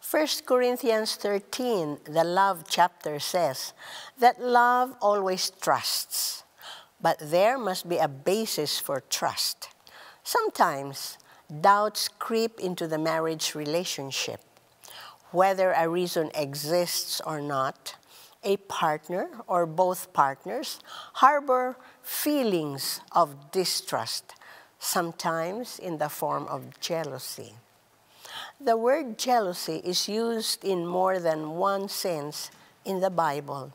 1 Corinthians 13, the love chapter, says that love always trusts, but there must be a basis for trust. Sometimes doubts creep into the marriage relationship. Whether a reason exists or not, a partner or both partners harbor feelings of distrust, sometimes in the form of jealousy. The word jealousy is used in more than one sense in the Bible.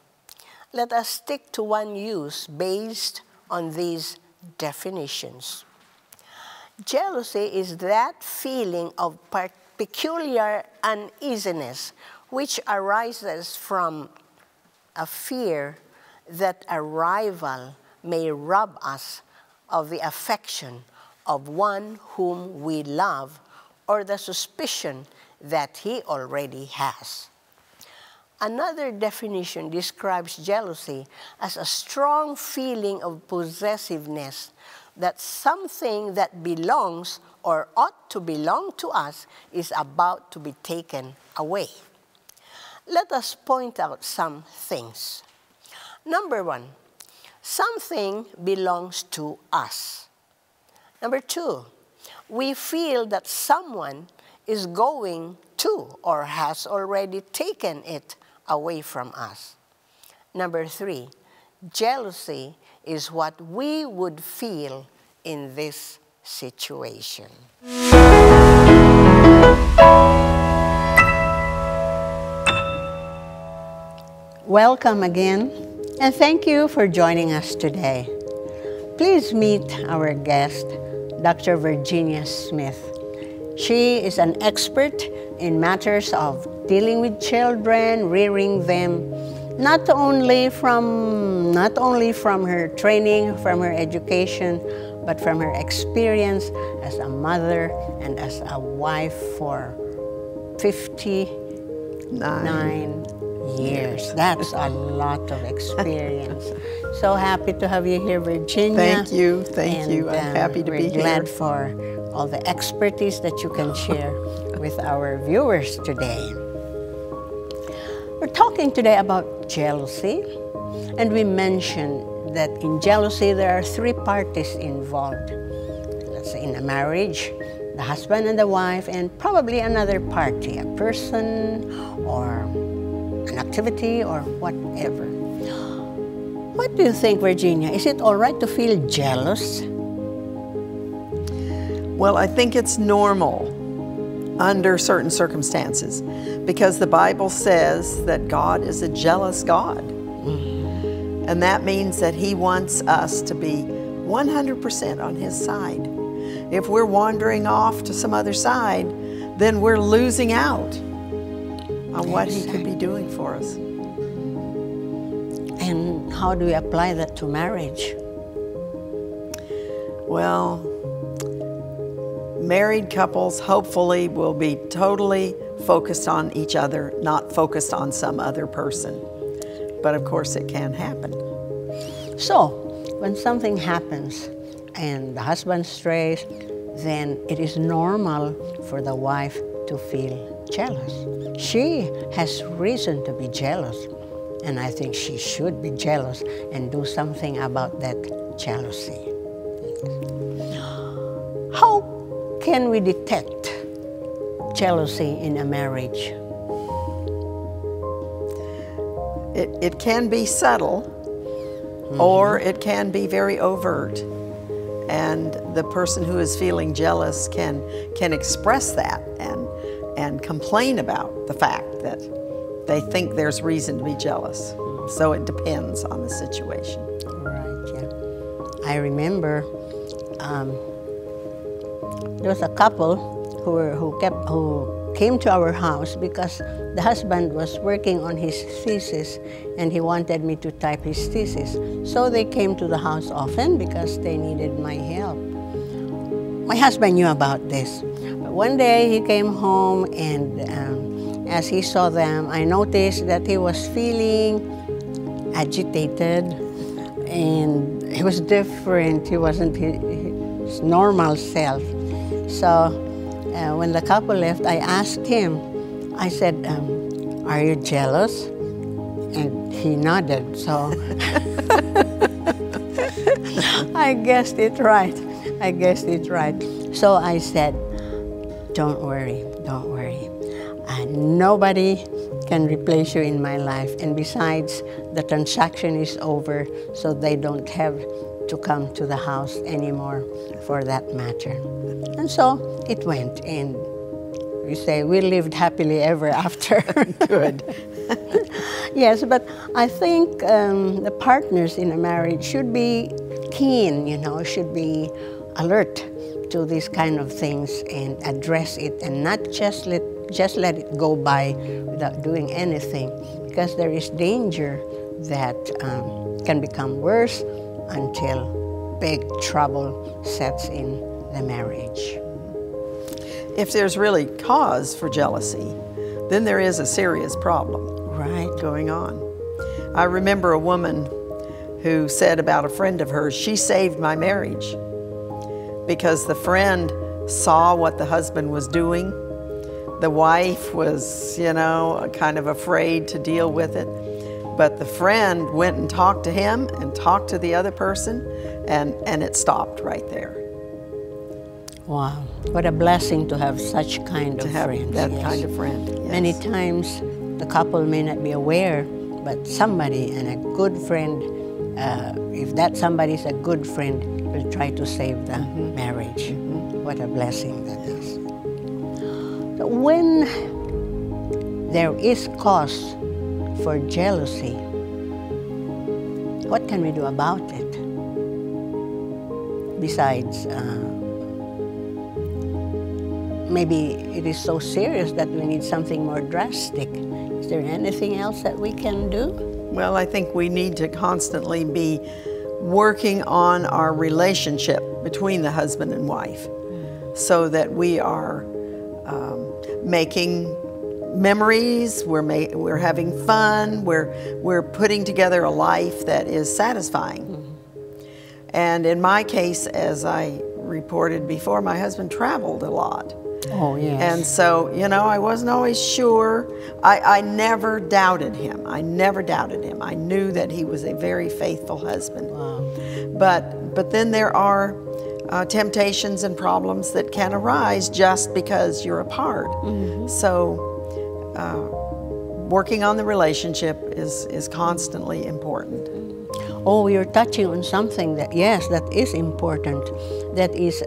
Let us stick to one use based on these definitions. Jealousy is that feeling of peculiar uneasiness which arises from a fear that a rival may rob us of the affection of one whom we love, or the suspicion that he already has. Another definition describes jealousy as a strong feeling of possessiveness, that something that belongs or ought to belong to us is about to be taken away. Let us point out some things. Number one, something belongs to us. Number two, we feel that someone is going to or has already taken it away from us. Number three, jealousy is what we would feel in this situation. Welcome again, and thank you for joining us today. Please meet our guest, Dr. Virginia Smith. She is an expert in matters of dealing with children, rearing them, not only from her training, from her education, but from her experience as a mother and as a wife for 59 years. That's a lot of experience. So happy to have you here, Virginia. Thank you. I'm happy to be here. We're glad for all the expertise that you can share with our viewers today. We're talking today about jealousy, and we mentioned that in jealousy there are three parties involved. Let's say in a marriage, the husband and the wife, and probably another party, a person or an activity or whatever. What do you think, Virginia? Is it all right to feel jealous? Well, I think it's normal under certain circumstances, because the Bible says that God is a jealous God. And that means that He wants us to be 100% on His side. If we're wandering off to some other side, then we're losing out on what He could be doing for us. And how do we apply that to marriage? Well, married couples hopefully will be totally focused on each other, not focused on some other person. But of course it can happen. So, when something happens and the husband strays, then it is normal for the wife to feel jealous. She has reason to be jealous, and I think she should be jealous and do something about that jealousy. How can we detect jealousy in a marriage? It can be subtle, or it can be very overt. And the person who is feeling jealous can express that and complain about the fact that they think there's reason to be jealous. So it depends on the situation. Right, yeah. I remember there was a couple who came to our house because the husband was working on his thesis and he wanted me to type his thesis. So they came to the house often because they needed my help. My husband knew about this. But one day he came home, and as he saw them, I noticed that he was feeling agitated and he was different. He wasn't his normal self. So when the couple left, I asked him, I said, are you jealous? And he nodded, so I guessed it right. I guessed it right. So I said, don't worry, don't worry. Nobody can replace you in my life. And besides, the transaction is over, so they don't have to come to the house anymore for that matter. And so it went, and we say we lived happily ever after. Good. Yes, but I think the partners in a marriage should be keen, you know, should be alert to these kind of things and address it, and not just let it go by without doing anything, because there is danger that can become worse until big trouble sets in the marriage. If there's really cause for jealousy, then there is a serious problem going on. I remember a woman who said about a friend of hers, she saved my marriage because the friend saw what the husband was doing. The wife was, you know, kind of afraid to deal with it. But the friend went and talked to him and talked to the other person, and it stopped right there. Wow, what a blessing to have such kind of friends. That kind of friend. Yes. Many times the couple may not be aware, but somebody, and a good friend, if that somebody is a good friend, will try to save the marriage. What a blessing that is. So when there is cause for jealousy, what can we do about it? Besides, maybe it is so serious that we need something more drastic. Is there anything else that we can do? Well, I think we need to constantly be working on our relationship between the husband and wife, so that we are making memories, we're having fun, we're putting together a life that is satisfying. And in my case, as I reported before, my husband traveled a lot. Oh, yes. And so, you know, I wasn't always sure. I never doubted him. I never doubted him. I knew that he was a very faithful husband. Wow. But then there are temptations and problems that can arise just because you're apart. So working on the relationship is constantly important. Oh, you're touching on something that, yes, that is important. That is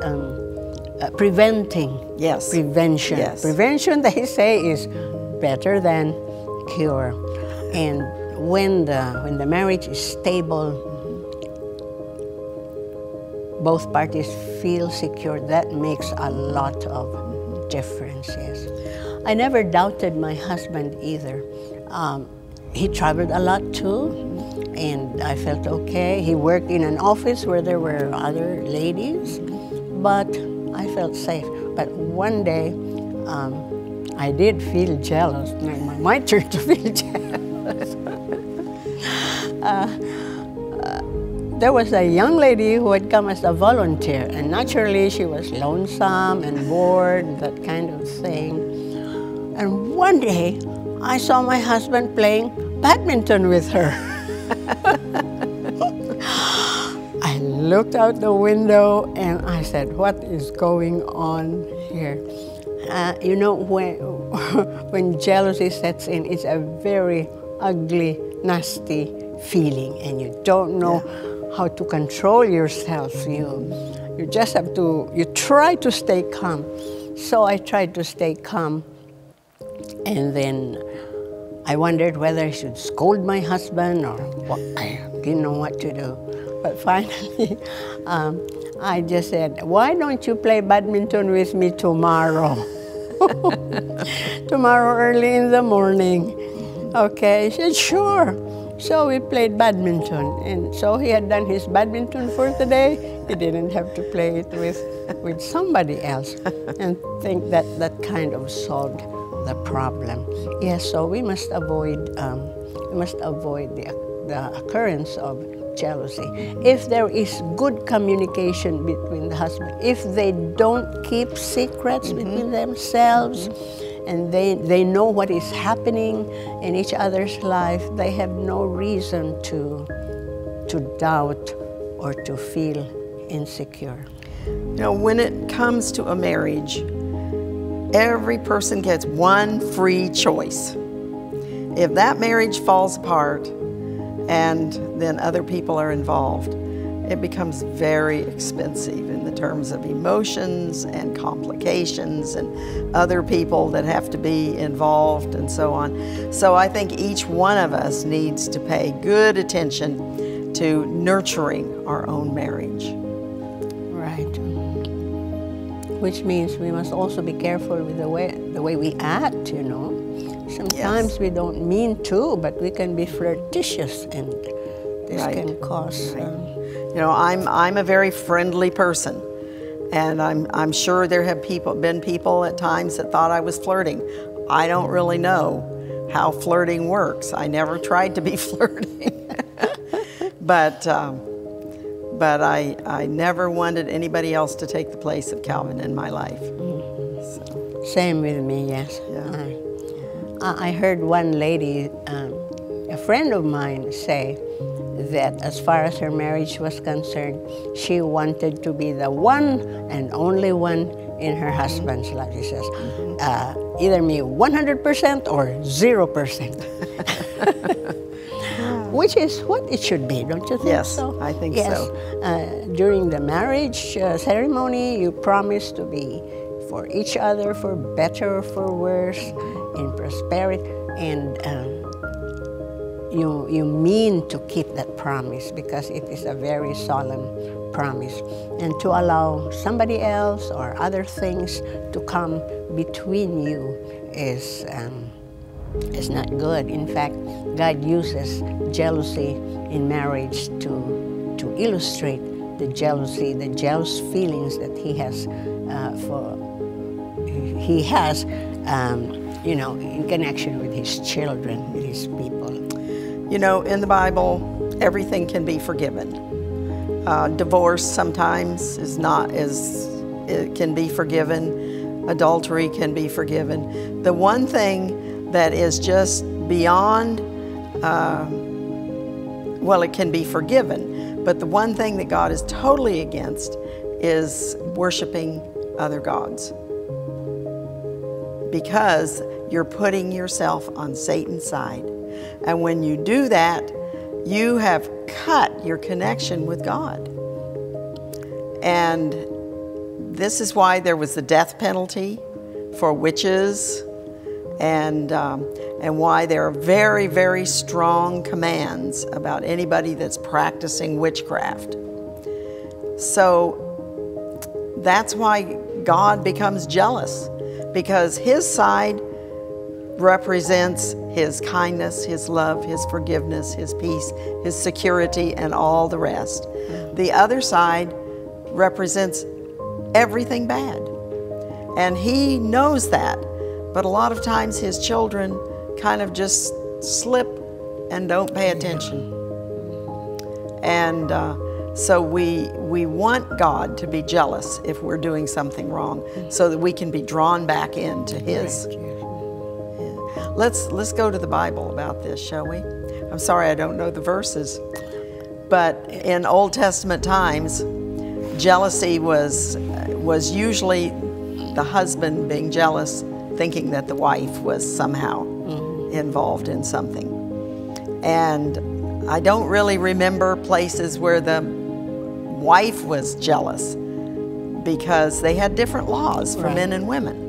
preventing. Yes. Prevention. Yes. Prevention, they say, is better than cure. And when the marriage is stable, both parties feel secure, that makes a lot of difference, yes. I never doubted my husband either. He traveled a lot too, and I felt okay. He worked in an office where there were other ladies, but I felt safe. But one day, I did feel jealous. My turn to feel jealous. There was a young lady who had come as a volunteer, and naturally she was lonesome and bored, that kind of thing. And one day, I saw my husband playing badminton with her. I looked out the window and I said, what is going on here? You know, when jealousy sets in, it's a very ugly, nasty feeling, and you don't know how to control yourself. You just have to, you try to stay calm. So I tried to stay calm, and then I wondered whether I should scold my husband or what. I didn't know what to do. But finally, I just said, why don't you play badminton with me tomorrow? Tomorrow early in the morning. Okay, he said, sure. So we played badminton, and so he had done his badminton for the day. He didn't have to play it with somebody else. And think that kind of solved the problem. Yes, so we must avoid the occurrence of jealousy. If there is good communication between the husband, if they don't keep secrets between themselves, and they know what is happening in each other's life, they have no reason to doubt or to feel insecure. You know, when it comes to a marriage, every person gets one free choice. If that marriage falls apart and then other people are involved, it becomes very expensive in the terms of emotions and complications and other people that have to be involved and so on. So I think each one of us needs to pay good attention to nurturing our own marriage. Right. Which means we must also be careful with the way we act, you know. Sometimes Yes. we don't mean to, but we can be flirtatious, and this Right. can cause... You know, I'm a very friendly person, and I'm sure there have been people at times that thought I was flirting. I don't really know how flirting works. I never tried to be flirting. But I never wanted anybody else to take the place of Calvin in my life. So. Same with me, yes. Yeah. I heard one lady, a friend of mine, say that as far as her marriage was concerned, she wanted to be the one and only one in her husband's life. She says, either me 100% or 0%. Which is what it should be, don't you think Yes, so? I think yes. so. During the marriage ceremony, you promise to be for each other, for better or for worse, in prosperity, and you mean to keep that promise because it is a very solemn promise. And to allow somebody else or other things to come between you is not good. In fact, God uses jealousy in marriage to illustrate the jealousy, the jealous feelings that He has you know, in connection with His children, with His people. You know, in the Bible, everything can be forgiven. Divorce sometimes it can be forgiven. Adultery can be forgiven. The one thing that is just beyond, well, it can be forgiven, but the one thing that God is totally against is worshiping other gods. Because you're putting yourself on Satan's side. And when you do that, you have cut your connection with God. And this is why there was the death penalty for witches, and why there are very, very strong commands about anybody that's practicing witchcraft. So that's why God becomes jealous, because His side represents His kindness, His love, His forgiveness, His peace, His security, and all the rest. The other side represents everything bad. And He knows that, but a lot of times His children kind of just slip and don't pay attention. And so we want God to be jealous if we're doing something wrong, so that we can be drawn back into His. Let's go to the Bible about this, shall we? I'm sorry I don't know the verses, but in Old Testament times, jealousy was usually the husband being jealous, thinking that the wife was somehow involved in something. And I don't really remember places where the wife was jealous, because they had different laws for men and women.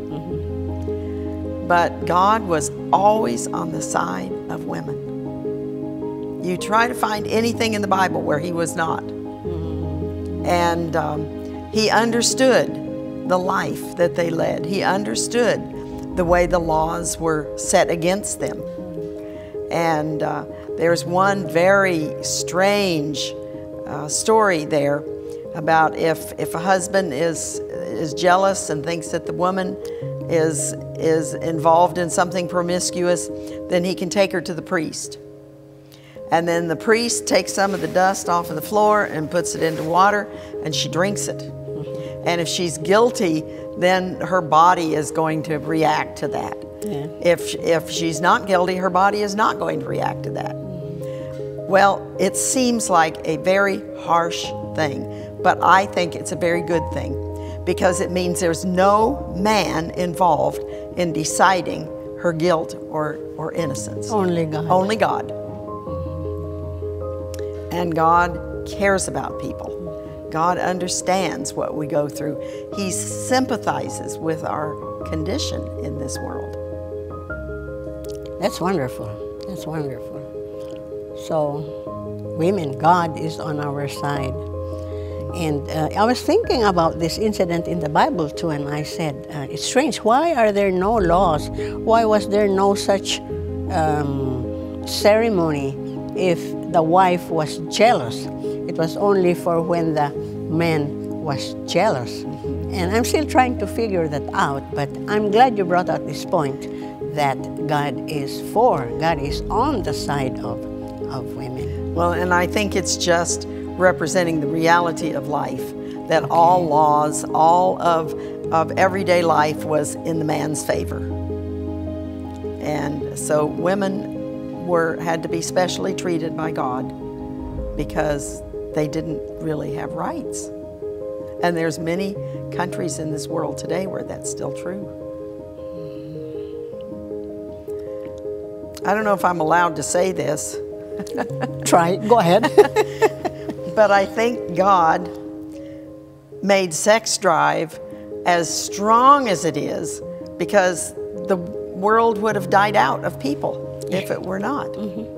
But God was always on the side of women. You try to find anything in the Bible where He was not. And He understood the life that they led. He understood the way the laws were set against them. And there's one very strange story there about if a husband is jealous and thinks that the woman is involved in something promiscuous, then he can take her to the priest. And then the priest takes some of the dust off of the floor and puts it into water, and she drinks it. And if she's guilty, then her body is going to react to that. Yeah. If she's not guilty, her body is not going to react to that. Well, it seems like a very harsh thing, but I think it's a very good thing because it means there's no man involved in deciding her guilt or innocence. Only God. Only God. And God cares about people. God understands what we go through. He sympathizes with our condition in this world. That's wonderful. That's wonderful. So, women, God is on our side. And I was thinking about this incident in the Bible too, and I said, it's strange. Why are there no laws? Why was there no such ceremony if the wife was jealous? It was only for when the man was jealous. And I'm still trying to figure that out, but I'm glad you brought out this point that God is on the side of women. Well, and I think it's just representing the reality of life, that all laws, all of everyday life was in the man's favor. And so women had to be specially treated by God because they didn't really have rights. And there's many countries in this world today where that's still true. I don't know if I'm allowed to say this. Try, go ahead. But I think God made sex drive as strong as it is because the world would have died out of people if it were not.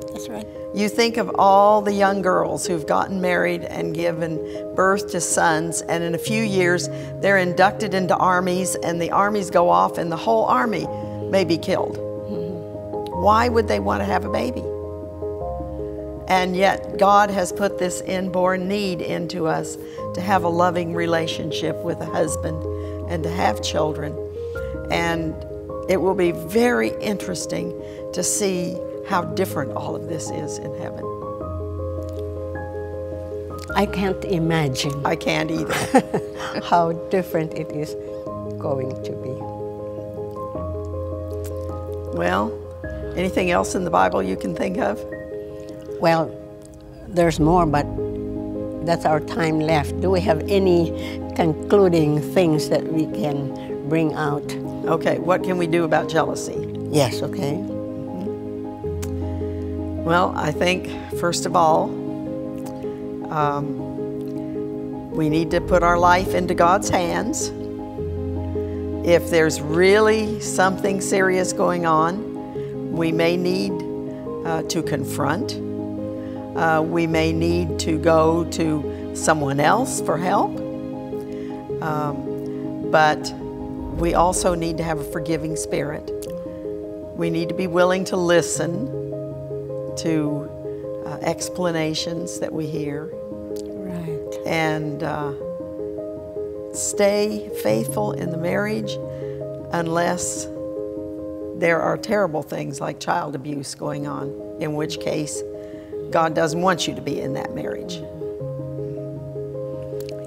That's right. You think of all the young girls who've gotten married and given birth to sons, and in a few years they're inducted into armies, and the armies go off and the whole army may be killed. Why would they want to have a baby? And yet God has put this inborn need into us to have a loving relationship with a husband and to have children. And it will be very interesting to see how different all of this is in heaven. I can't imagine. I can't either. How different it is going to be. Well, anything else in the Bible you can think of? Well, there's more, but that's our time left. Do we have any concluding things that we can bring out? Okay, what can we do about jealousy? Yes, okay. Well, I think, first of all, we need to put our life into God's hands. If there's really something serious going on, we may need to confront. We may need to go to someone else for help. But we also need to have a forgiving spirit. We need to be willing to listen to explanations that we hear. Right. And stay faithful in the marriage unless there are terrible things like child abuse going on, in which case God doesn't want you to be in that marriage.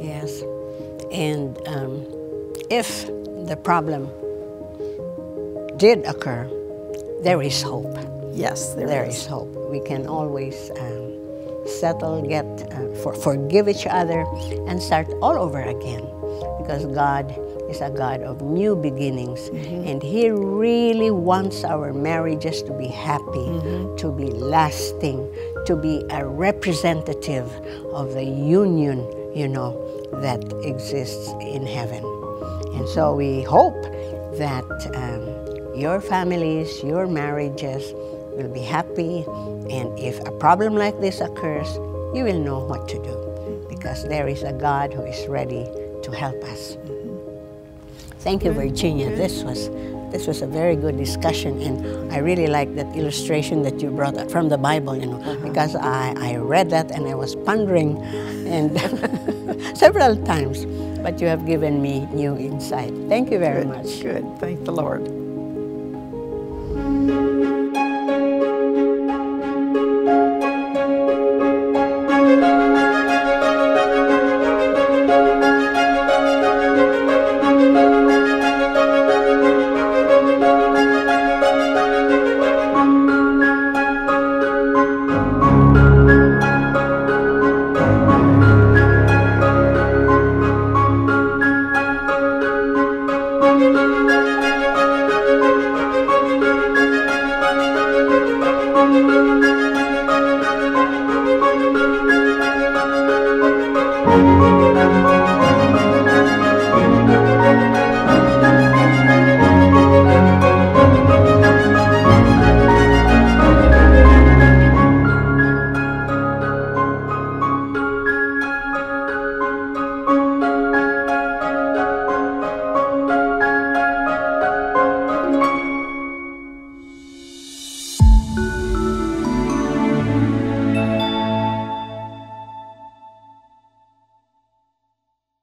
Yes. And if the problem did occur, there is hope. Yes, There is hope. We can always settle, forgive each other, and start all over again. Because God is a God of new beginnings. And He really wants our marriages to be happy, to be lasting, to be a representative of the union, that exists in heaven. And so we hope that your families, your marriages will be happy, and if a problem like this occurs, you will know what to do, because there is a God who is ready to help us. Thank you, Virginia. This was a very good discussion, and I really like that illustration that you brought up from the Bible, because I read that and I was pondering and several times, but you have given me new insight. Thank you very much. Good. Thank the Lord.